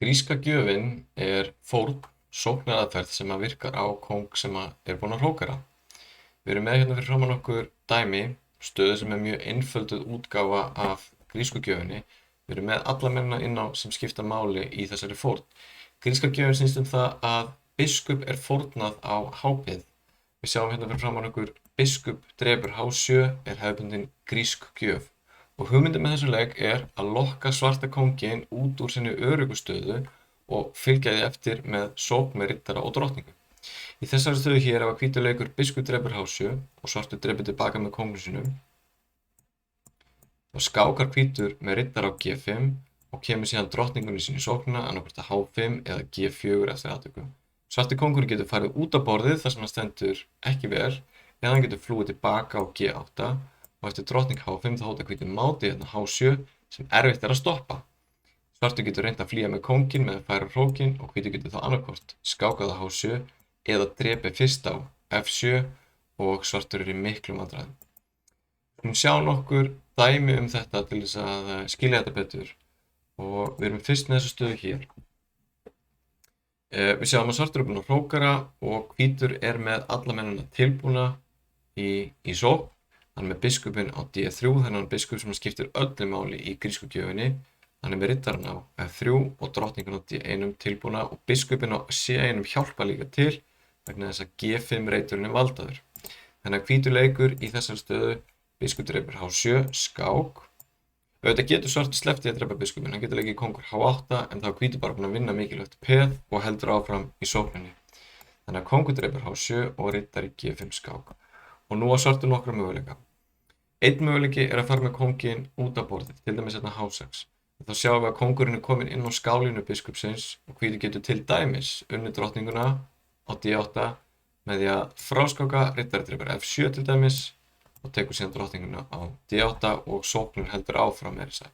Gríska gjöfin fórn, sóknaraðferð sem virkar á kóng sem er búinn að hrókera. Við erum með hérna fyrir framan okkur dæmi, stöðu sem er mjög einfölduð útgáfa af grísku gjöfinni. Við erum með alla mennina inn á sem skipta máli í þessari fórn. Gríska gjöfin snýst það að biskup fórnað á hápið. Við sjáum hérna fyrir framan okkur biskup drepur H7 hefðbundin grísk gjöf. Og hugmyndin með þessu leik að lokka svarta kónginn út úr sinni öruggu stöðu og fylgja því eftir með sókn með riddara og drottningu. Í þessari stöðu hér ef hvítur leikur biskup drepur H7 og svartur drepur tilbaka með kóngnum sínum, þá skákar hvítur með riddara á G5 og kemur síðan drottningunni sín í sóknina annaðhvort að H5 eða G4 eftir atvikum. Svarti kóngurinn getur farið út á borðið þar sem hann stendur ekki vel, eða hann getur flúið tilbaka á G8 og eftir drottning H5 þá hótar hvítur máti hérna H7 sem erfitt að stoppa. Svartur getur reynt að flýja með kónginn með að færa hrókinn og hvítur getur þá annarkvort skákað á H7 eða drepið fyrst á F7 og svartur í miklum vandræðum. Við sjá nokkur dæmi þetta til þess að skilja þetta betur og við erum fyrst með þessa stöðu hér. Við sjáum að svartur búinn að hrókera og hvítur með alla mennina tilbúna í sókn. Hann með biskupinn á D3, þennan biskup sem skiptir öllu máli í grísku gjöfinni. Hann með riddarann á F3 og drottningun á D1 tilbúna og biskupinn á C1 hjálpa líka til vegna þess að G5 reiturinn valdaður. Þannig að hvítur leikur í þessari stöðu, biskup drepur H7, skák. Auðvitað getur svartur sleppt í að drepa biskupinn, hann getur leikið kóngur H8 en þá er hvítur bara búinn að vinna mikilvægt peð og heldur áfram í sókninni. Þannig að kóngur drepur H7 og riddari G5 skák. Og nú á svartur nokkra möguleika. Einn möguleiki að fara með kónginn út af borðið, til dæmis hérna H6. Þá sjáum við að kóngurinn komin inn á skálinu biskupsins og hvítur getur til dæmis unnið drottninguna á D8 með því að fráskáka riddari drepur F7 til dæmis og tekur síðan drottninguna á D8 og sóknin heldur áfram með þess að.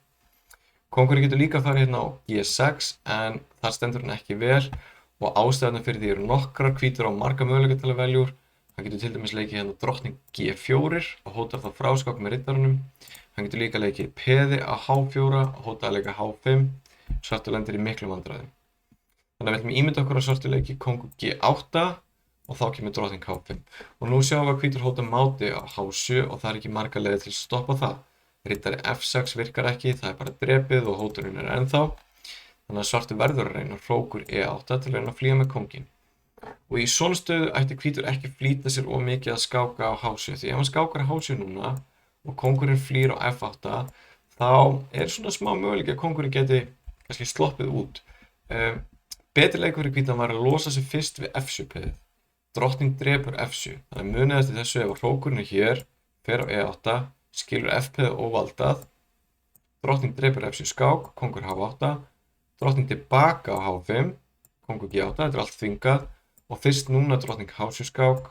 Kóngurinn getur líka farið hérna á G6 en þar stendur hann ekki vel og ástæðuna fyrir því eru nokkrar, hvítur á marga möguleika til að velja úr. Hann getur til dæmis leikið hérna drottning G4 og hótar þá fráskák með riddaranum. Hann getur líka leikið peði á H4 og hótar að leika H5. Svartur lendir í miklum vandræðum. Þannig að við ætlum ímynda okkur að svartur leiki kóngur G8 og þá kemur drottning H5. Og nú sjáum við að hvítur hótar máti á H7 og það er ekki marga leiðir til að stoppa það. Riddari F6 virkar ekki, það er bara drepið og hóturinn er ennþá. Þannig að svartur verður að reyna hrókur E8 til að reyna að flýja með kónginn. Og í svona stöðu ætti hvítur ekki flýta sér of mikið að skáka á H7 því ef hann skákar á H7 núna og kóngurinn flýr á F8 þá er svona smá möguleiki að kóngurinn geti kannski sloppið út. Betri leikur fyrir hvítan var að losa sig fyrst við F7-peðið. Drottning drepur F7. Þannig að munið eftir þessu ef hrókurinn hér fer á E8, skilur F-peðið óvaldað, drottning drepur F7 skák, kóngur H8, drottning tilbaka á H5, kóngur G8, þetta er allt þvingað. Og fyrst núna drottning H7 skák,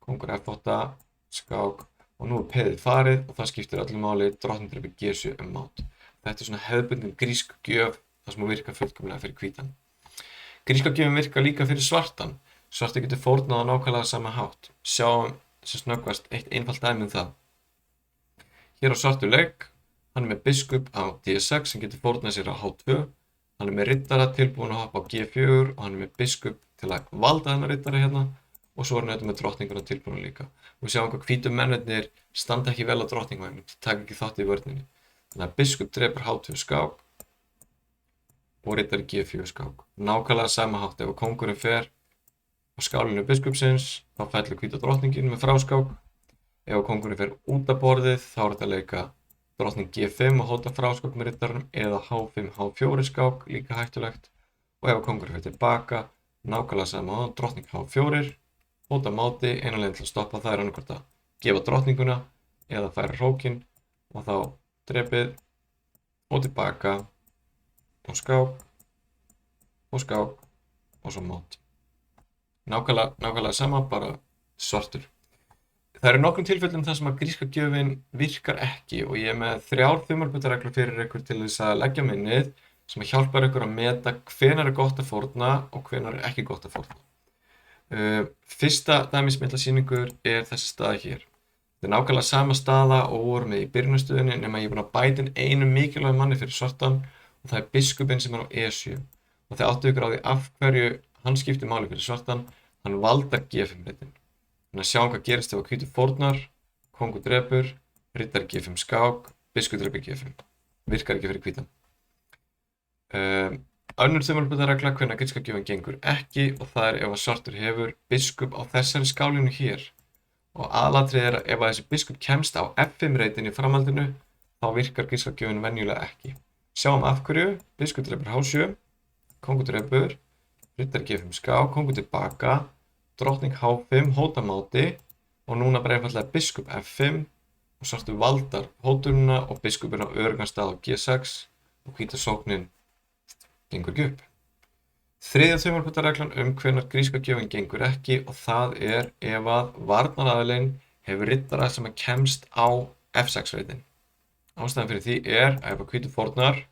kóngur F8 skák og nú peðið farið og það skiptir öllu máli, drottning drepur G7 mát. Þetta er svona hefðbundin grísk gjöf þar sem hún virkar fullkomlega fyrir hvítan. Gríska gjöfin virkar líka fyrir svartan. Svarti getur fórnað á nákvæmlega sama hátt. Sjáum sem snöggvast eitt einfalt dæmi það. Hér á svartur leik, hann með biskup á D6 sem getur fórnað sér á H2. Hann með riddara tilbúin að hoppa á G4 og hann með biskup til að valda þennan riddara hérna og svo er hann með drottninguna tilbúin líka. Og við sjáum hvað hvítu mennirnir standa ekki vel á drottningvagnum, taka ekki þátt í vörninni. Þannig að biskup drepur H2 skák og riddari G4 skák. Nákvæmlega sama hátt ef kóngurinn fer á skálinu biskupsins þá fellur hvíta drottningin með fráskák. Ef kóngurinn fer út af borðið þá er þetta að leika drottning G5 og hóta fráskák með riddaranum eða H5, H4 skák, líka hættulegt. Og ef kóngurinn fer tilbaka, nákvæmlega sama á drottning H4, hóta máti, eina leiðin til að stoppa það er annaðhvort að gefa drottninguna eða færa hrókinn og þá drepið og tilbaka og skák og svo máti. Nákvæmlega sama, bara svartur. Það eru nokkrum tilfellum þar sem að gríska gjöfin virkar ekki og ég með 3 þumalputtareglur fyrir ykkur til þess að leggja minnið sem hjálpar ykkur að meta hvenær er gott að fórna og hvenær er ekki gott að fórna. Fyrsta dæmismiðla sýningur er þessi staða hér. Þetta er nákvæmlega sama staða og vorum við í byrjunastöðunni nema ég er búinn að bæta inn einu mikilvægum manni fyrir svartan og það er biskupinn sem er á E7. og þið áttu ykkur á því af hverju hann skiptir máli fyrir svartan. Hann valdar G5 reytin. Þannig að sjáum hvað gerist ef að hvítur fórnar, kóngur drepur, riddari G5 skák, biskup drepur G5. Virkar ekki fyrir hvítan. Önnur þumalputtaregla hvenær gríska gjöfin gengur ekki, og það er ef að svartur hefur biskup á þessari skálinu hér. Og aðalatrið er að ef að þessi biskup kemst á F5 reytin í framhaldinu, þá virkar gríska gjöfin venjulega ekki. Sjáum af hverju, biskup drepur H7, kóngur drepur, riddari G5 skák, kóngur tilbaka, drottning H5, hóta máti, og núna bara einfallega biskup F5, og svartur valdar hótununa og biskupin á öruggan stað á G6, og hvíta sóknin gengur ekki upp. Þriðja þumalputtareglan hvenær gríska gjöfin gengur ekki, og það er ef að varnaraðilinn hefur riddara sem kemst á F6 reytin. Ástæðan fyrir því er að ef að hvítur fórnar,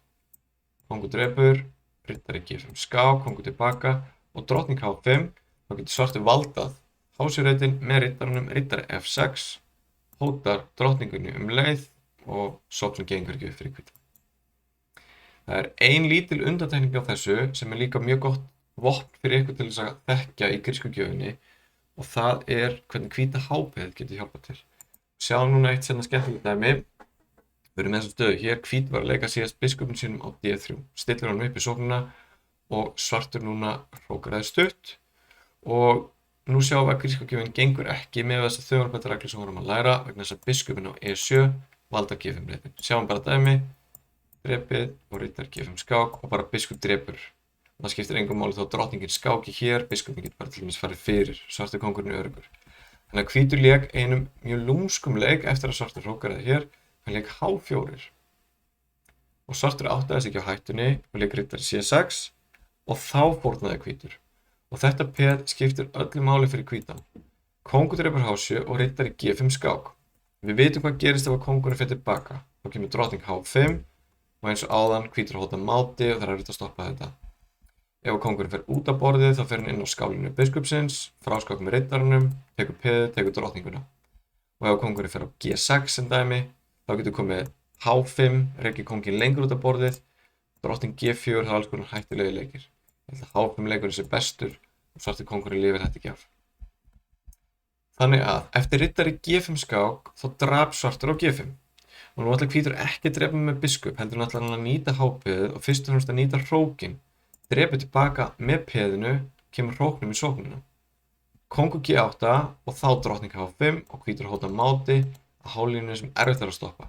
kóngur drepur, riddari G5 skák, kóngur tilbaka og drottning H5, þá getur svartur valdað H7 reytin með riddaranum, riddari F6, hótar drottningunni leið og sóknin gengur ekki upp fyrir hvítan. Það er ein lítil undantekning á þessu sem er líka mjög gott vopn fyrir ykkur til þess að þekkja í grísku gjöfinni, og það er hvernig hvíta H-peð getur hjálpað til. Sjáum núna eitt sérna skemmtilegt dæmi. Við erum með þessa stöðu hér, hvít var að leika síðast biskupin sínum á D3. Stillir hann upp í sóknina og svartur núna hrókaraði stutt, og nú sjáum við að gríska gjöfin gengur ekki með þessa þumalputtareglu sem við vorum að læra vegna þess að biskupin á E7 valdar G5 reytin. Sjáum bara dæmi. Drepið og riddari G5 skák og bara biskup drepur. Það skiptir engum máli þó drottningin skáki hér, biskupin getur bara til dæmis farið fyrir, svartur kóngurinn öruggur. Þannig að hvítur lék einum mjög lúmskum leik eftir að svartur hrókaraði hér, hann lék H4. Og svartur áttaði sig ekki á hættunni og lék riddari C6 og þá fórnaði hvítur. Og þetta peð skiptir öllu máli fyrir hvítan. Kóngur drepur H7 og riddari G5 skák. Við vitum hvað gerist ef að kóngurinn fer tilbaka. Þá kemur drottning H5 og eins og áðan hvítur hóta máti og það er erfitt að stoppa þetta. Ef kóngurinn fer út af borðið þá fer hann inn á skálinu biskupsins, fráskák með riddaranum, tekur peðið, tekur drottninguna. Og ef kóngurinn fer á G6 sem dæmi, þá getur komið H5, reykir kónginn lengur út af borðið, drottning G4, það er alls konar hættulegi leikir. Ég held að H5 leikurinn sé bestur og svartur kóngurinn lifir þetta ekki af. Þannig að eftir riddari G5 skák þá drap svartur á G5. Og nú ætlar hvítur ekki að drepa með biskup, heldur hann ætlar hann að nýta H-peðið og fyrst og fremst að nýta hrókin. Drepið tilbaka með peðinu, kemur hróknum í sóknina. Kóngur G8 og þá drottning H5 og hvítur hóta máti á H-línunni sem erfitt er að stoppa.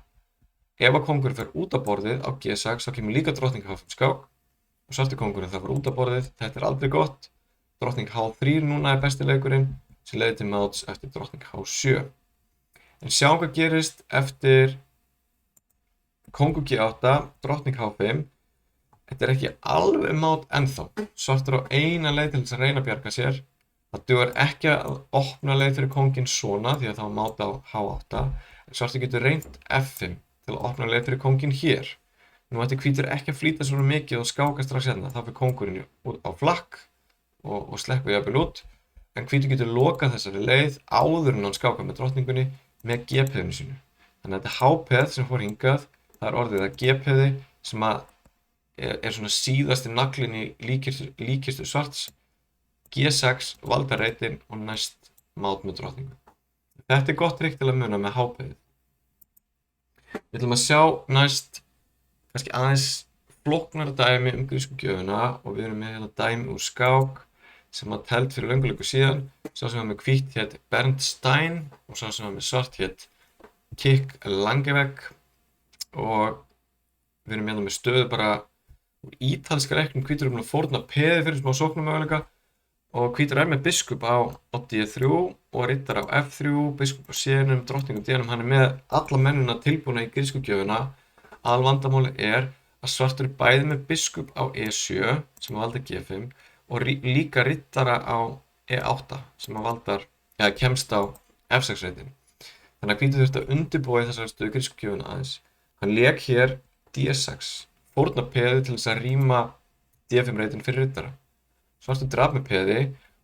Ef að kóngurinn fer út af borðið á G6 þá kemur líka drottning H5 skák og svartur kóngurinn þarf að fara út af borðið, þetta er aldrei gott. Drottning H3 núna er besti leikurinn sem leiðir til máts eftir drottning H7. En sjáum hvað gerist eftir kóngur G8, drottning H5. Þetta er ekki alveg mát ennþá. Svartur á eina leið til þess að reyna að bjarga sér. Það dugar ekki að opna leið fyrir kónginn svona því að það var mát á H8. En svartur getur reynt F5 til að opna leið fyrir kónginn hér. Nú ætti hvítur ekki að flýta svona mikið og skáka strax hérna. Þá fyrir kóngurinn á flakk og sleppur jafnvel út. En hvítur getur lokað þessari leið áður en hann skákar með drottningunni með G-peðinu sínu. Þannig að þetta H-peð sem fór hingað, það er orðið að G-peði sem er svona síðasti naglinn í líkistu svarts. G6 valdar reytin og næst mát með drottningu. Þetta er gott trikk til að muna með H-peðið. Við ætlum að sjá næst kannski aðeins flóknara dæmi grísku gjöfina og við erum með hérna dæmi úr skák sem að telt fyrir löngu síðan. Sá sem var með hvítt hét Bernd Stein og sá sem var með svart hét Kik Langevegg. Og við erum hérna með stöðu bara úr ítalska leiknum. Hvítur er búinn að fórna peði fyrir smá sóknarmöguleika og hvítur er með biskup á D3 og riddara á F3, biskup á C-num, drottning á D-num. Hann er með alla mennina tilbúna í grísku gjöfina. Aðalvandamáli er að svartur er bæði með biskup á E7 sem valda G5 og líka riddara á E8 sem kemst á F6 reytin. Þannig að hvítur þurfti að undirbúa í þessari stöðu grísku gjöfina aðeins. Hann lék hér D6, fórna peði til þess að rýma D5 reytin fyrir riddara. Svartur drap með peði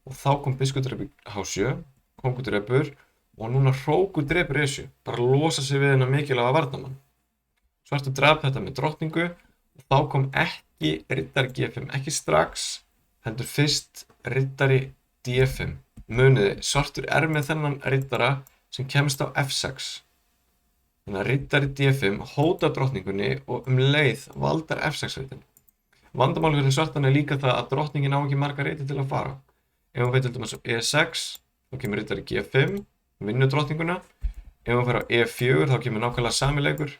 og þá kom biskup drepur H7, kóngur drepur og núna hrókur drepur E7, bara losa sig við hennar mikilvæga varnarmann. Svartur drap þetta með drottningu og þá kom ekki ekki riddari G5, ekki strax, heldur fyrst riddari D5. Muniði, svartur með þennan riddara sem kemst á F6. Þannig að riddari D5 hótar drottningunni og leið valdar F6 reitin. Vandamál fyrir svartan líka það að drottningin á ekki marga reiti til að fara. Ef hún fer til dæmis á E6, þá kemur riddari G5, vinnur drottninguna. Ef hún fer á E4, þá kemur nákvæmlega sami leikur,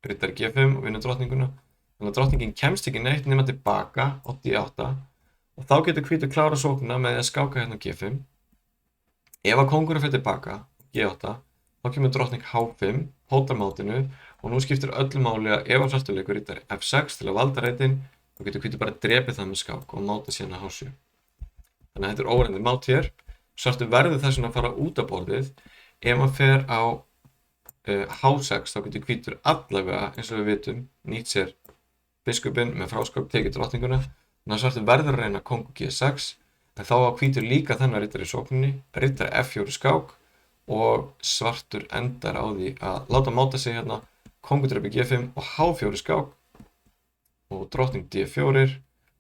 riddari G5 og vinnur drottninguna. Þannig að drottningin kemst ekki neitt nema tilbaka á D8 og þá getur hvítur klára sóknina með að skáka hérna G5. Ef að kóngurinn fer tilbaka, G8, þá kemur drottning H5, hótar mátinu og nú skiptir öllu máli að ef að svartur leikur riddari F6 til að valda reitin, þá getur hvítur bara drepið það með skák og máta síðan að H7. Þannig að þetta er óreyndir mát hér. Svartur verður þess að fara út af borðið. Ef hann fer á H6 þá getur hvítur allavega, eins og við vitum, nýtt sér biskupinn með fráskák, tekið drottninguna. Þannig að svartur verður að reyna kóngur G6, en þá á hvítur líka þennan riddari í sókninni, riddari F4 skák og svartur endar á því að láta máta sig hérna kóngur drepi G5 og H4 skák og drottning D4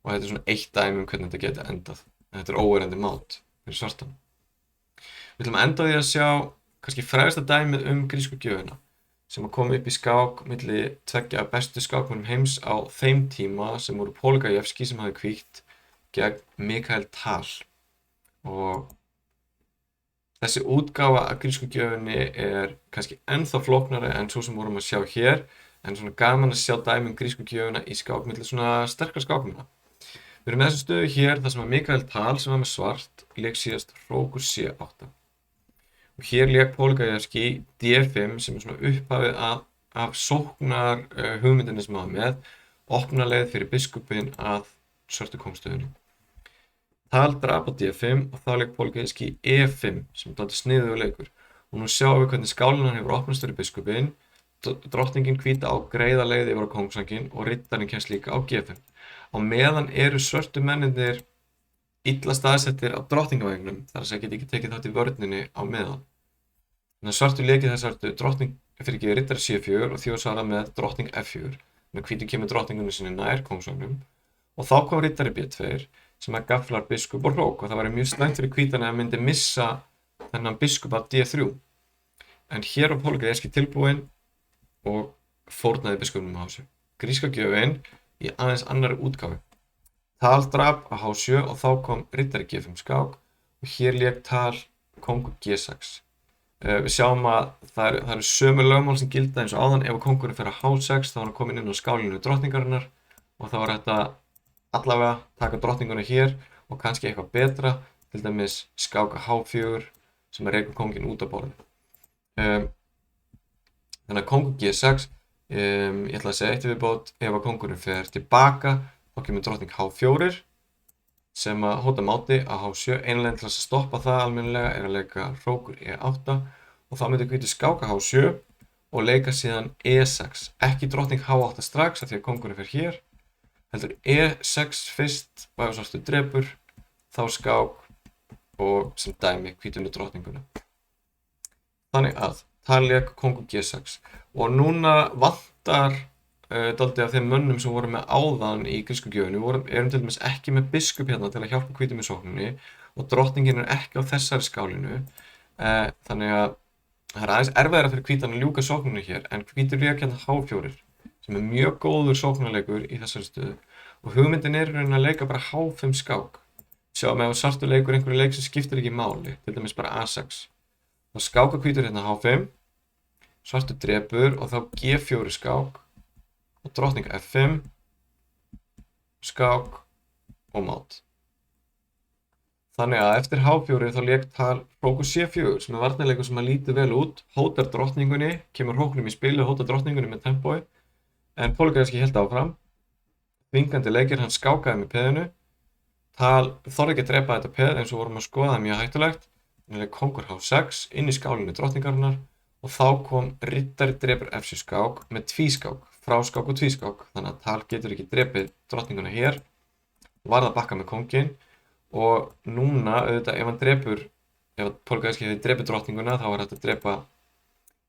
og þetta er svona eitt dæmi hvernig þetta geti endað. En þetta er óeirandi mát fyrir svartan. Við ætlum að enda á því að sjá kannski frægasta dæmið grísku gjöfina sem að koma upp í skák milli tveggja bestu skákmönnum heims á þeim tíma sem voru Poligajevski sem hafði hvítt gegn Mikhail Tal. Og þessi útgáfa af grísku gjöfinni er kannski ennþá flóknari en svo sem vorum að sjá hér, en svona gaman að sjá dæmi grísku gjöfina í skák milli svona sterkar skákmanna. Við erum með þessa stöðu hér þar sem að Mikhail Tal sem var með svart lék síðast hrókur C8. Og hér lék Poligajevski D5 sem er svona upphafið af sóknar hugmyndinni sem hann var með, opna leið fyrir biskupinn að svörtu kóngstöðunni. Tal drap á D5 og þá lék Poligajevski E5 sem er dálítið sniðugur leikur. Og nú sjáum við hvernig skálinan hefur opnast fyrir biskupinn, drottningin hvíta á greiða leið yfir á kóngsvanginn og riddarinn kemst líka á G5. Á meðan eru svörtu menninir illa staðsettir á drottningavægnum, þar að segja geti ekki tekið þátt í vörninni á meðan. Þannig að svartur lekið þessar riddari C4 og því var svarað með drottning F4. Þannig að hvítur kemur drottningunni sinni nær kóngsvagnum og þá kom riddari B2 sem að gaflar biskup og hrók og það var mjög slæmt fyrir hvítan að myndi missa þennan biskup af D3. En hér var Poligajevski tilbúinn og fórnaði biskupnum á H7. Gríska gjöfin í aðeins annarri útgáfu. Tal drap á H7 og þá kom riddari G5 skák og hér lék Tal kóngur G6. Við sjáum að það eru sömu lögmál sem gilda eins og áðan. Ef kóngurinn fer á H6 þá var hann komin inn á skálinu drottningarinnar og þá var þetta allavega taka drottninguna hér og kannski eitthvað betra, til dæmis skáka H4 sem rekur kónginn út af borðið. Þannig að kóngur G6, ég ætla að segja eitt viðbót, ef að kóngurinn fer tilbaka þá kemur drottning H4 sem að hóta máti á H7. Einleginn til að stoppa það almennilega er að leika hrókur E8 og þá myndi hvítur skáka H7 og leika síðan E6. Ekki drottning H8 strax af því að kóngurinn fer hér, heldur E6 fyrst og ef svartur drepur þá skák og sem dæmi hvítur drottninguna. Þannig að Tal lék kóngur G6 og núna vantar dálítið af þeim mönnum sem voru með áðan í grísku gjöfinni erum til dæmis ekki með biskup hérna til að hjálpa hvítum í sókninni og drottningin er ekki á þessari skálinu, þannig að það er aðeins erfiðara fyrir hvítan að ljúka sókninni hér, en hvítur lék hérna H4 sem er mjög góður sóknarleikur í þessari stöðu og hugmyndin er í rauninni að leika bara H5 skák. Sjáum ef svartur leikur einhverju leik sem skiptir ekki máli, til dæmis bara A6. Þá skáka hvítur hérna H5, svartur drepur og þá G4 skák og drottning F5, skák og mát. Þannig að eftir H4 þá lék Tal hrókur C4 sem er varnarleikur sem að líti vel út, hótar drottningunni, kemur hróknum í spil og hótar drottningunni með tempói, en Poligajevski hélt áfram. Þvingandi leikir, hann skákaði með peðinu. Tal þorði ekki að drepa þetta peð eins og vorum að skoða, það mjög hættulegt. Hann lék kóngur H6 inn í skálinu drottningarinnar og þá kom riddari drepur F7 skák með tvískák, fráskák og tvískák. Þannig að Tal getur ekki drepið drottninguna hér, varð að bakka með kónginn og núna auðvitað ef Poligajevski hefði drepið drottninguna þá var hægt að drepa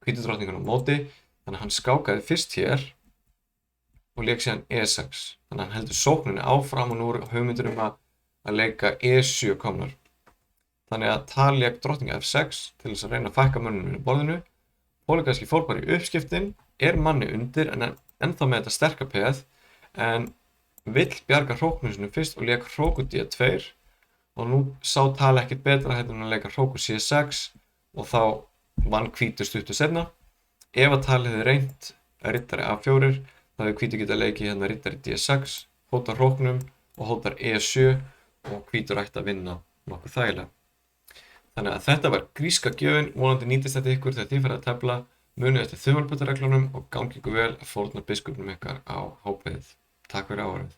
hvítu drottninguna á móti. Þannig að hann skákaði fyrst hér og lék síðan E6. Þannig að hann heldur sókninni áfram og nú eru hugmyndir að leika E7 komnar. Þannig að Tal lék drottning F6 til þess að reyna að fækka mönnunum í borðinu. Pólikarski fór bara í uppskiptin, manni undir en ennþá með þetta sterka peð, en vill bjarga hróknum sinni fyrst og lék hróku D2 og nú sá Tal ekkert betra heldur en að leika hróku C6 og þá vann hvítur stuttu seinna. Ef að Tal hefði reynt riddari A4 þá hefði hvítur getað leikið hérna riddari D6, hótar hróknum og hótar E7 og hvítur ætti að vinna nokkuð þægilega. Þannig að þetta var gríska gjöfin, vonandi nýtist þetta ykkur þegar þið farið að tefla, munið eftir þumalputtareglunum og gangi ykkur vel að fórna biskupnum ykkar á hópið. Takk fyrir áhorfið.